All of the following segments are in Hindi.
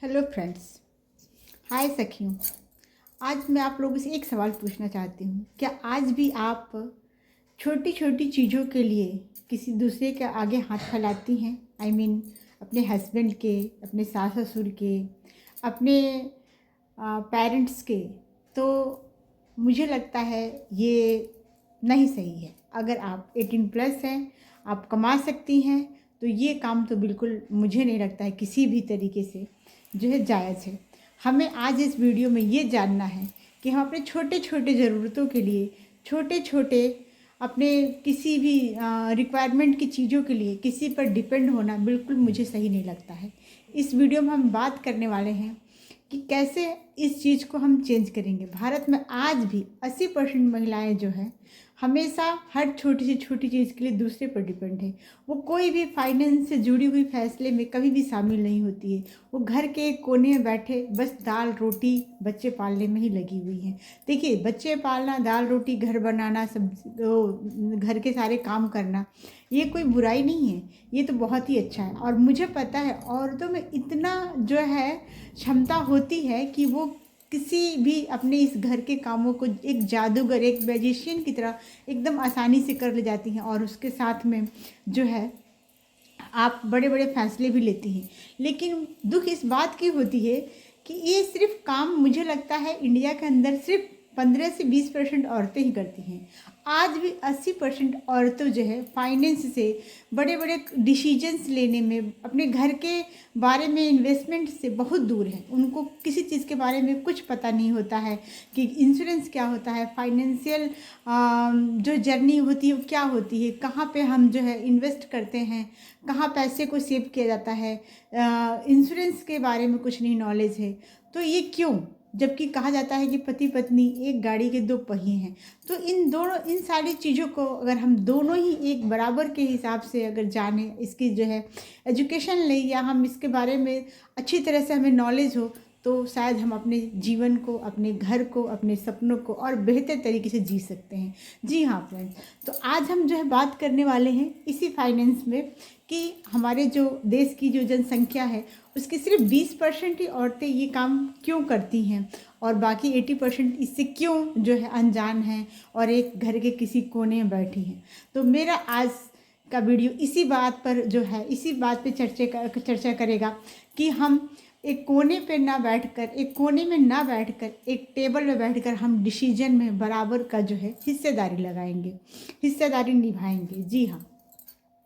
Hello friends. हाय सखियों। आज मैं आप लोगों से एक सवाल पूछना चाहती हूँ। क्या आज भी आप छोटी छोटी चीज़ों के लिए किसी दूसरे के आगे हाथ फैलाती हैं? अपने हस्बैंड के, अपने सास ससुर के, अपने पेरेंट्स के। तो मुझे लगता है ये नहीं सही है। अगर आप 18+ हैं, आप कमा सकती हैं, तो ये काम तो बिल्कुल मुझे नहीं लगता है किसी भी तरीके से जो है जायज़ है। हमें आज इस वीडियो में ये जानना है कि हम अपने छोटे छोटे ज़रूरतों के लिए, छोटे छोटे अपने किसी भी रिक्वायरमेंट की चीज़ों के लिए किसी पर डिपेंड होना बिल्कुल मुझे सही नहीं लगता है। इस वीडियो में हम बात करने वाले हैं कि कैसे इस चीज़ को हम चेंज करेंगे। भारत में आज भी 80% महिलाएं जो हैं हमेशा हर छोटी से छोटी चीज़ के लिए दूसरे पर डिपेंड है। वो कोई भी फाइनेंस से जुड़ी हुई फैसले में कभी भी शामिल नहीं होती है। वो घर के एक कोने में बैठे बस दाल रोटी बच्चे पालने में ही लगी हुई हैं। देखिए, बच्चे पालना, दाल रोटी, घर बनाना, सब घर के सारे काम करना, ये कोई बुराई नहीं है। ये तो बहुत ही अच्छा है। और मुझे पता है औरतों में इतना जो है क्षमता होती है कि वो किसी भी अपने इस घर के कामों को एक जादूगर, एक मैजिशियन की तरह एकदम आसानी से कर ले जाती हैं। और उसके साथ में जो है आप बड़े बड़े फैसले भी लेती हैं। लेकिन दुख इस बात की होती है कि ये सिर्फ काम, मुझे लगता है इंडिया के अंदर सिर्फ 15 से 20% औरतें ही करती हैं। आज भी 80% औरतें जो है फाइनेंस से, बड़े बड़े डिसीजंस लेने में, अपने घर के बारे में, इन्वेस्टमेंट से बहुत दूर है। उनको किसी चीज़ के बारे में कुछ पता नहीं होता है कि इंश्योरेंस क्या होता है, फाइनेंशियल जो जर्नी होती है वो क्या होती है, कहाँ पे हम जो है इन्वेस्ट करते हैं, कहाँ पैसे को सेव किया जाता है, इंश्योरेंस के बारे में कुछ नहीं नॉलेज है। तो ये क्यों? जबकि कहा जाता है कि पति पत्नी एक गाड़ी के दो पहिए हैं। तो इन सारी चीज़ों को अगर हम दोनों ही एक बराबर के हिसाब से अगर जाने, इसकी जो है एजुकेशन लें, या हम इसके बारे में अच्छी तरह से हमें नॉलेज हो, तो शायद हम अपने जीवन को, अपने घर को, अपने सपनों को और बेहतर तरीके से जी सकते हैं। जी हाँ फ्रेंड्स, तो आज हम जो है बात करने वाले हैं इसी फाइनेंस में कि हमारे जो देश की जो जनसंख्या है उसकी सिर्फ 20% ही औरतें ये काम क्यों करती हैं और बाकी 80% इससे क्यों जो है अनजान हैं और एक घर के किसी कोने में बैठी हैं। तो मेरा आज का वीडियो इसी बात पर जो है, इसी बात पे चर्चा करेगा कि हम एक कोने पे ना बैठकर, एक कोने में ना बैठकर, एक टेबल में बैठकर हम डिसीजन में बराबर का जो है हिस्सेदारी लगाएंगे, हिस्सेदारी निभाएंगे। जी हाँ,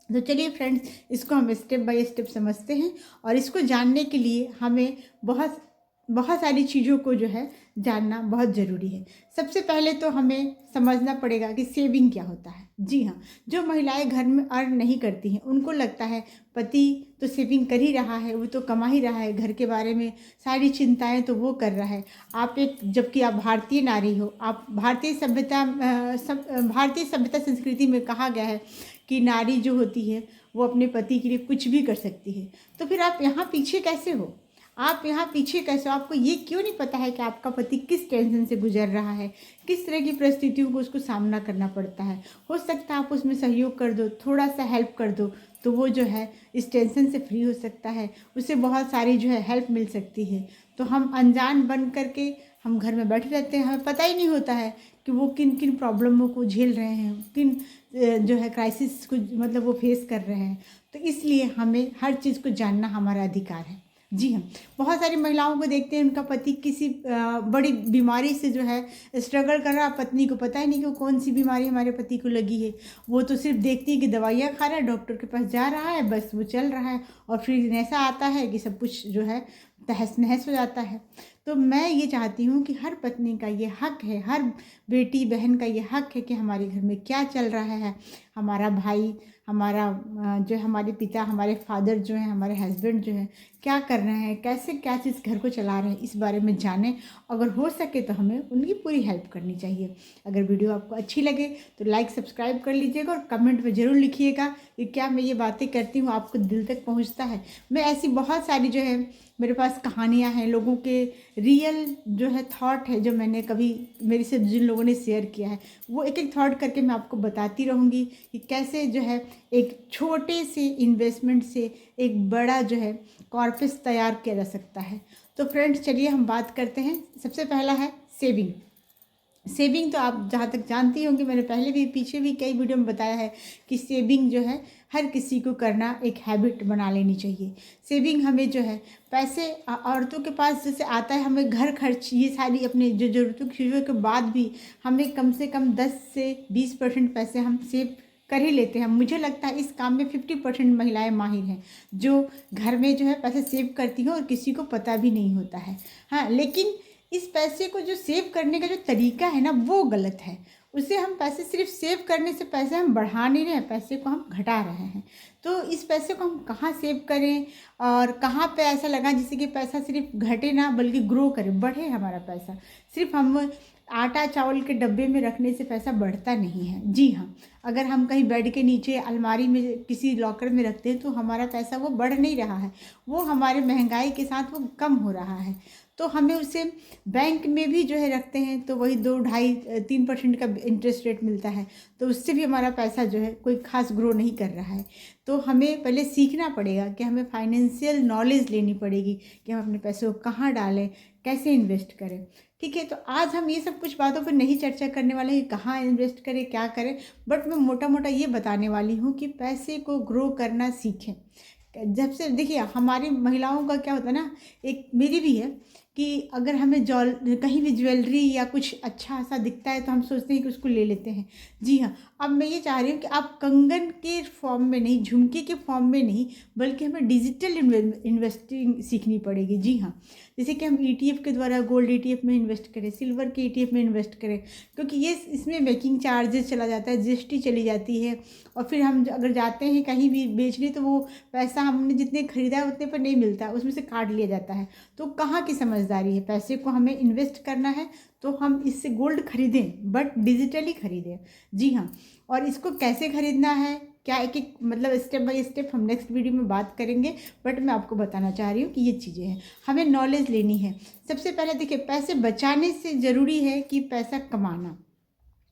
तो चलिए फ्रेंड्स, इसको हम स्टेप बाय स्टेप समझते हैं। और इसको जानने के लिए हमें बहुत बहुत सारी चीज़ों को जो है जानना बहुत ज़रूरी है। सबसे पहले तो हमें समझना पड़ेगा कि सेविंग क्या होता है। जी हाँ, जो महिलाएं घर में अर्न नहीं करती हैं उनको लगता है पति तो सेविंग कर ही रहा है, वो तो कमा ही रहा है, घर के बारे में सारी चिंताएं तो वो कर रहा है। आप एक, जबकि आप भारतीय नारी हो, आप भारतीय सभ्यता संस्कृति में कहा गया है कि नारी जो होती है वो अपने पति के लिए कुछ भी कर सकती है। तो फिर आप यहाँ पीछे कैसे हो? आप यहाँ पीछे कैसे हो? आपको ये क्यों नहीं पता है कि आपका पति किस टेंशन से गुजर रहा है, किस तरह की परिस्थितियों को उसको सामना करना पड़ता है? हो सकता है आप उसमें सहयोग कर दो, थोड़ा सा हेल्प कर दो, तो वो जो है इस टेंशन से फ्री हो सकता है, उसे बहुत सारी जो है हेल्प मिल सकती है। तो हम अनजान बन करके हम घर में बैठे रहते हैं, हमें पता ही नहीं होता है कि वो किन किन प्रॉब्लमों को झेल रहे हैं, किन जो है क्राइसिस को मतलब वो फेस कर रहे हैं। तो इसलिए हमें हर चीज़ को जानना हमारा अधिकार है। जी हाँ, बहुत सारी महिलाओं को देखते हैं उनका पति किसी बड़ी बीमारी से जो है स्ट्रगल कर रहा, पत्नी को पता ही नहीं कि वो कौन सी बीमारी हमारे पति को लगी है। वो तो सिर्फ देखती है कि दवाइयाँ खा रहा है, डॉक्टर के पास जा रहा है, बस वो चल रहा है, और फिर ऐसा आता है कि सब कुछ जो है तहस नहस हो जाता है। तो मैं ये चाहती हूँ कि हर पत्नी का ये हक है, हर बेटी बहन का ये हक है कि हमारे घर में क्या चल रहा है, हमारा भाई, हमारा जो हमारे पिता, हमारे फादर जो हैं, हमारे हस्बैंड जो हैं क्या कर रहे हैं, कैसे क्या चीज़ घर को चला रहे हैं, इस बारे में जानें। अगर हो सके तो हमें उनकी पूरी हेल्प करनी चाहिए। अगर वीडियो आपको अच्छी लगे तो लाइक सब्सक्राइब कर लीजिएगा और कमेंट में ज़रूर लिखिएगा कि क्या मैं ये बातें करती हूँ आपको दिल तक पहुँचता है। मैं ऐसी बहुत सारी जो है मेरे पास कहानियाँ हैं, लोगों के रियल जो है थॉट है, जो मैंने कभी मेरे से जिन लोगों ने शेयर किया है, वो एक एक थॉट करके मैं आपको बताती रहूँगी कि कैसे जो है एक छोटे से इन्वेस्टमेंट से एक बड़ा जो है कॉर्पस तैयार किया जा सकता है। तो फ्रेंड्स चलिए हम बात करते हैं। सबसे पहला है सेविंग। सेविंग तो आप जहाँ तक जानती होंगी, मैंने पहले भी पीछे भी कई वीडियो में बताया है कि सेविंग जो है हर किसी को करना एक हैबिट बना लेनी चाहिए। सेविंग हमें जो है पैसे औरतों के पास जैसे आता है, हमें घर खर्च ये सारी अपनी जो ज़रूरतों की चीज़ों के बाद भी हमें कम से कम 10 से 20% पैसे हम सेव कर ही लेते हैं। मुझे लगता है इस काम में 50% महिलाएं माहिर हैं जो घर में जो है पैसे सेव करती हैं और किसी को पता भी नहीं होता है। हाँ, लेकिन इस पैसे को जो सेव करने का जो तरीका है ना वो गलत है। उसे हम पैसे सिर्फ सेव करने से पैसे हम बढ़ा नहीं रहे हैं, पैसे को हम घटा रहे हैं। तो इस पैसे को हम कहाँ सेव करें और कहाँ पे ऐसा लगा जिससे कि पैसा सिर्फ घटे ना बल्कि ग्रो करे, बढ़े हमारा पैसा। सिर्फ हम आटा चावल के डब्बे में रखने से पैसा बढ़ता नहीं है। जी हाँ, अगर हम कहीं बेड के नीचे अलमारी में किसी लॉकर में रखते हैं तो हमारा पैसा वो बढ़ नहीं रहा है, वो हमारे महंगाई के साथ वो कम हो रहा है। तो हमें उसे बैंक में भी जो है रखते हैं तो वही 2-2.5-3% का इंटरेस्ट रेट मिलता है, तो उससे भी हमारा पैसा जो है कोई खास ग्रो नहीं कर रहा है। तो हमें पहले सीखना पड़ेगा कि हमें फाइनेंशियल नॉलेज लेनी पड़ेगी कि हम अपने पैसों को कहाँ डालें, कैसे इन्वेस्ट करें। ठीक है, तो आज हम ये सब कुछ बातों पर नहीं चर्चा करने वाले कि कहाँ इन्वेस्ट करें, क्या करें, बट मैं मोटा मोटा ये बताने वाली हूँ कि पैसे को ग्रो करना सीखें। जब से देखिए हमारी महिलाओं का क्या होता है ना, एक मेरी भी है कि अगर हमें कहीं भी ज्वेलरी या कुछ अच्छा सा दिखता है तो हम सोचते हैं कि उसको ले लेते हैं। जी हाँ, अब मैं ये चाह रही हूँ कि आप कंगन के फॉर्म में नहीं, झुमके के फॉर्म में नहीं, बल्कि हमें डिजिटल इन्वेस्टिंग सीखनी पड़ेगी। जी हाँ, जैसे कि हम ETF के द्वारा गोल्ड ETF में इन्वेस्ट करें, सिल्वर के ETF में इन्वेस्ट करें, क्योंकि ये इसमें मेकिंग चार्जेस चला जाता है, GST चली जाती है, और फिर हम अगर जाते हैं कहीं भी बेचने तो वो पैसा हमने जितने खरीदा है उतने पर नहीं मिलता, उसमें से काट लिया जाता है। तो कहाँ की समझदारी है? पैसे को हमें इन्वेस्ट करना है तो हम इससे गोल्ड खरीदें, बट डिजिटली खरीदें। जी हाँ, और इसको कैसे खरीदना है, क्या एक एक मतलब स्टेप बाय स्टेप हम नेक्स्ट वीडियो में बात करेंगे, बट मैं आपको बताना चाह रही हूँ कि ये चीज़ें हैं, हमें नॉलेज लेनी है। सबसे पहले देखिए, पैसे बचाने से ज़रूरी है कि पैसा कमाना।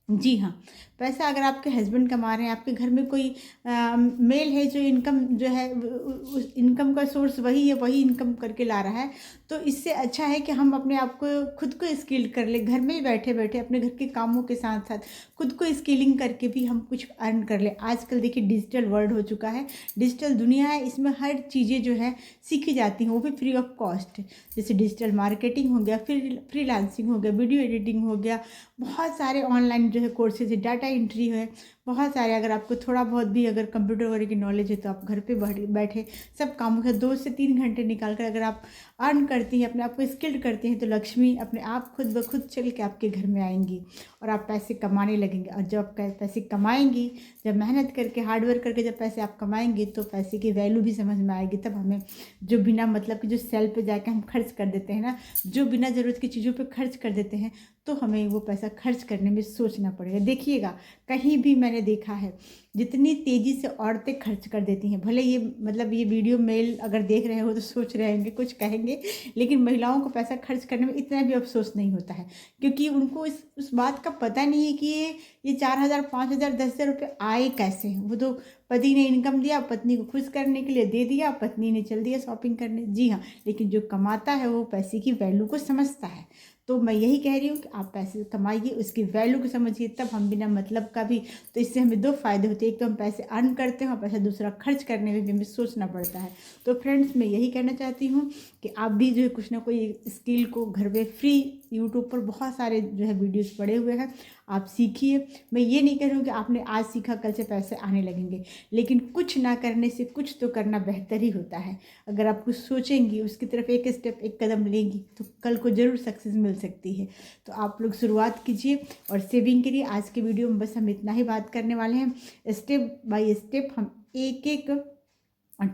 जी हाँ, पैसा अगर आपके हस्बैंड कमा रहे हैं, आपके घर में कोई मेल है जो इनकम जो है उस इनकम का सोर्स वही है, वही इनकम करके ला रहा है, तो इससे अच्छा है कि हम अपने आप को खुद को स्किल्ड कर ले। घर में ही बैठे बैठे अपने घर के कामों के साथ साथ खुद को स्किलिंग करके भी हम कुछ अर्न कर ले। आजकल देखिए डिजिटल वर्ल्ड हो चुका है, डिजिटल दुनिया है, इसमें हर चीज़ें जो है सीखी जाती हैं, वो भी फ्री ऑफ कॉस्ट। जैसे डिजिटल मार्केटिंग हो गया, फ्रीलांसिंग हो गया, वीडियो एडिटिंग हो गया, बहुत सारे ऑनलाइन जो है कोर्सेज है, डाटा एंट्री है, बहुत सारे। अगर आपको थोड़ा बहुत भी अगर कंप्यूटर वगैरह की नॉलेज है तो आप घर पे बैठे सब कामों के 2 से 3 घंटे निकाल कर अगर आप अर्न करती हैं, अपने आप को स्किल्ड करती हैं, तो लक्ष्मी अपने आप खुद ब खुद चल के आपके घर में आएंगी और आप पैसे कमाने लगेंगे। और जब आप पैसे कमाएंगी, जब मेहनत करके हार्डवर्क करके जब पैसे आप कमाएंगी तो पैसे की वैल्यू भी समझ में आएगी। तब हमें जो बिना मतलब कि जो सेल पे जाके हम खर्च कर देते हैं ना, जो बिना ज़रूरत की चीज़ों पे खर्च कर देते हैं, तो हमें वो पैसा खर्च करने में सोचना पड़ेगा। देखिएगा कहीं भी मैंने देखा है जितनी तेज़ी से औरतें खर्च कर देती हैं, भले ये मतलब ये वीडियो मेल अगर देख रहे हो तो सोच रहे होंगे कुछ कहेंगे, लेकिन महिलाओं को पैसा खर्च करने में इतना भी अफसोस नहीं होता है, क्योंकि उनको उस बात का पता नहीं है कि ये 4,000 5,000 10,000 रुपये आए कैसे हैं। वो तो पति ने इनकम दिया, पत्नी को खुश करने के लिए दे दिया, पत्नी ने चल दिया शॉपिंग करने। जी हाँ, लेकिन जो कमाता है वो पैसे की वैल्यू को समझता है। तो मैं यही कह रही हूँ कि आप पैसे कमाइए, उसकी वैल्यू को समझिए, तब हम बिना मतलब का भी, तो इससे हमें 2 फ़ायदे होते हैं। एक तो हम पैसे अर्न करते हैं और पैसा दूसरा खर्च करने में भी हमें सोचना पड़ता है। तो फ्रेंड्स मैं यही कहना चाहती हूँ कि आप भी जो है कुछ ना कोई स्किल को घर में फ्री यूट्यूब पर बहुत सारे जो है वीडियोज़ पड़े हुए हैं, आप सीखिए। मैं ये नहीं कह रही हूँ कि आपने आज सीखा कल से पैसे आने लगेंगे, लेकिन कुछ ना करने से कुछ तो करना बेहतर ही होता है। अगर आप कुछ सोचेंगी, उसकी तरफ एक स्टेप एक कदम लेंगी, तो कल को ज़रूर सक्सेस मिल सकती है। तो आप लोग शुरुआत कीजिए। और सेविंग के लिए आज के वीडियो में बस हम इतना ही बात करने वाले हैं। स्टेप बाय स्टेप हम एक एक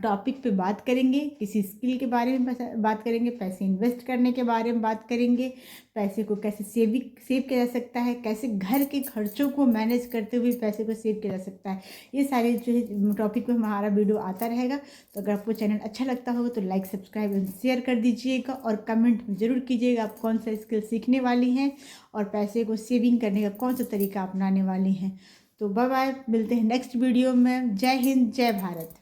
टॉपिक पे बात करेंगे। किसी स्किल के बारे में बात करेंगे, पैसे इन्वेस्ट करने के बारे में बात करेंगे, पैसे को कैसे सेव किया जा सकता है, कैसे घर के खर्चों को मैनेज करते हुए पैसे को सेव किया जा सकता है। ये सारे जो है टॉपिक पे हमारा वीडियो आता रहेगा। तो अगर आपको चैनल अच्छा लगता होगा तो लाइक सब्सक्राइब एंड शेयर कर दीजिएगा, और कमेंट में ज़रूर कीजिएगा आप कौन सा स्किल सीखने वाली हैं और पैसे को सेविंग करने का कौन सा तरीका अपनाने वाली हैं। तो बाय बाय, मिलते हैं नेक्स्ट वीडियो में। जय हिंद, जय भारत।